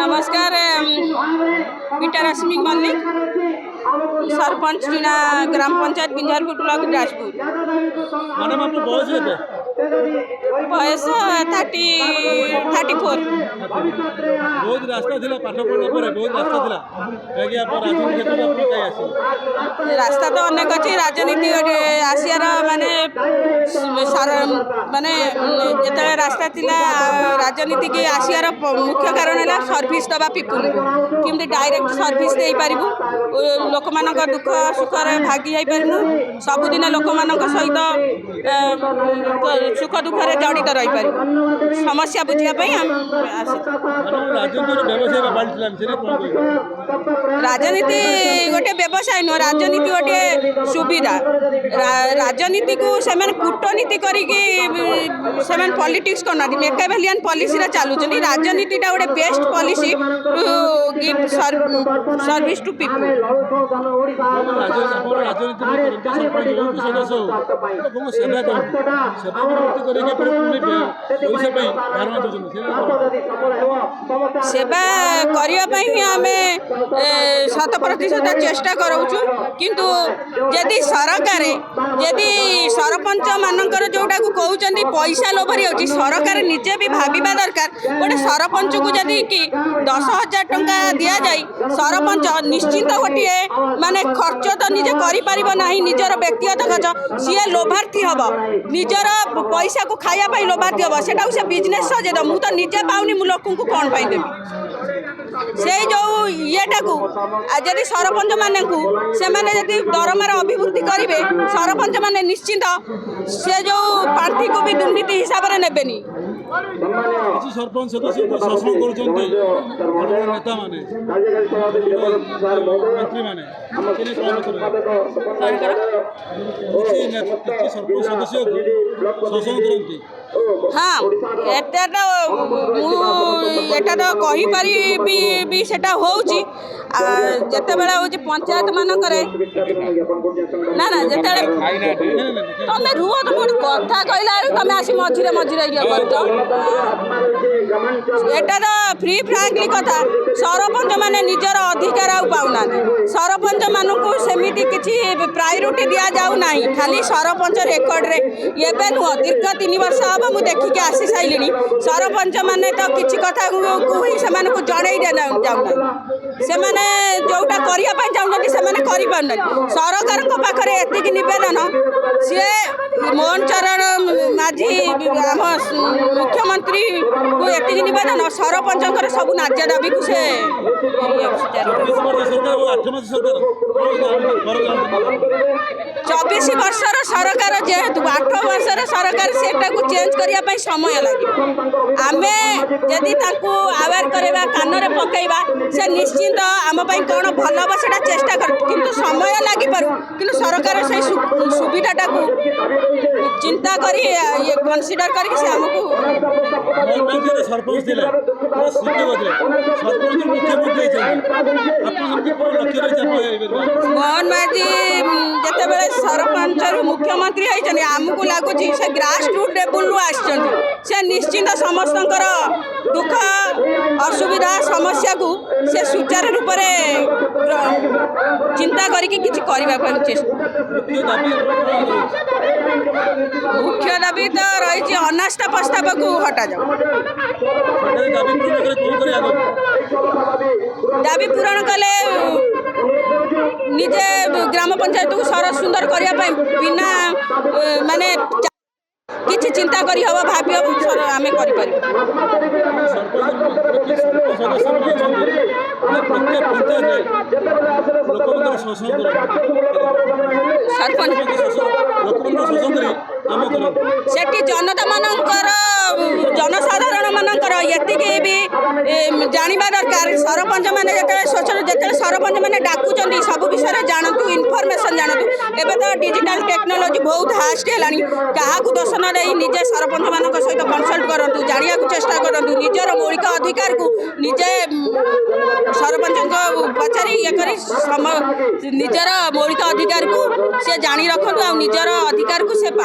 नमस्कार पीटा रश्मि मल्लिक सरपंच चुना ग्राम पंचायत बिंझारपुर ब्लॉक राजपुर। मैडम आपको बयस 34। बहुत रास्ता थिला पाठ पढ़ला पर बहुत रास्ता थिला कि आप राजनीति क्षेत्र में कहीं आसी रास्ता तो अनेक अच्छी राजनीति आसियार माने माने जिते रास्ता थिला राजनीति की आसियार मुख्य कारण है सर्विस दबा पिपुल केमती डायरेक्ट सर्विस दे पारिबु लोक मान दुख सुख भागी पारू सबुदिन लोक मान सहित सुख दुख जड़ित रही पार समस्या बुझापी राजनीति गोटे व्यवसाय नुह राजनीति गोटे सुविधा राजनीति को से कूटनीति करके पॉलिटिक्स करना मेकाभेलियन पॉलिसी चलुँच राजनीति गोटे best policy to give service to people. सेवा करने आम 100% चेष्टा करूँ किंतु यदि सरकार यदि सरपंच मानकर जोटा को कहते पैसा लोभरी होची सरकार निजे भी भाविबा दरकार गोटे सरपंच को जदि कि 10,000 टंका दि जाए सरपंच निश्चिंत गोटे माने खर्च तो निजे करिपारिबो नाही निजर व्यक्तिगत खर्च सी लोभार्थी हम निजर पैसा को खाया लोभार्थी हम से बिजनेस सजेद मु तो निजे पाऊनी मु लोक को कौन पाई देबी से जो येटा को यदि सरपंच मान से दरमार अभिवृद्धि करेंगे सरपंच मान निश्चिंत से जो पार्टी को भी दुर्नीति हिसाब से नेबेनी सरपंच सदस्य शासन नेता माने मंत्री माने सरपंच सदस्य शासन करती हाँ एटा तो कहीपरि भी सेटा होउची जिते बेला हूँ पंचायत मानक ना ना जिते तुम रुह तुम कथा कहला तुम आसी मझे मझे एटा तो फ्री फ्रांकली कथा सरपंच माने निजर अधिकार आउ पाऊना सरपंच मानू सेमिति किछि प्रायोरिटी दि जाऊ नाही खाली सरपंच रेकर्ड रे एबे नुह दीर्घ 3 वर्ष हम मु देखिके आसी साइलिनी सरपंच माने तो किछि कथा को ही से माने को जणै जाउना से माने जोटा करिया पय चाहउनति से माने करि पाउना सरकार को पाखरे एतिक निवेदन से मोहन चरण माझी आम मुख्यमंत्री को एतिक निवेदन सरपंचर सब नाज्य दाबी को से 24 वर्षर सरकार जेहेतु 8 वर्षर सरकार सेटा को चेंज करने समय लगे आम जदि आवेर करवा कान में पकईवा से निश्चिंत आम कौन भल हम से चेष्टा कर किंतु समय लगी पार कि सरकार से सुविधाटा को चिंता कर कनसीडर करके से आमको मोहन माझी जिते बड़े सरपंच मुख्यमंत्री होती आमको लगुच से ग्रास रूट लेवल से निश्चिंत समस्त दुख असुविधा समस्या को से सुचारू रूप से चिंता करके किसी करने चेष्टा मुख्य दाबी तो रही अनास्था प्रस्ताव को हटा जाओ दाबी पूरण कले निजे ग्राम पंचायत को सरस सुंदर करने बिना माने किसी चिंता करी हम भाभी आम कर सेठी जनता मानकर जनसाधारण मानकर ये भी जानवा दरकार सरपंच मैंने जो सरपंच मैंने डाकुंट सब विषय जानतु इनफर्मेशन जानतु एवं तो डिजिटल टेक्नोलोजी बहुत फास्ट है क्या दोष न निजे सरपंच मान सहित कनसल्ट करूँ जाना चेष्टा करूँ निजर मौलिक अधिकार को निजे सरपंच पचारि ये कर निजर मौलिक अधिकार को से जानी रखु आ निजर अधिकार को से पा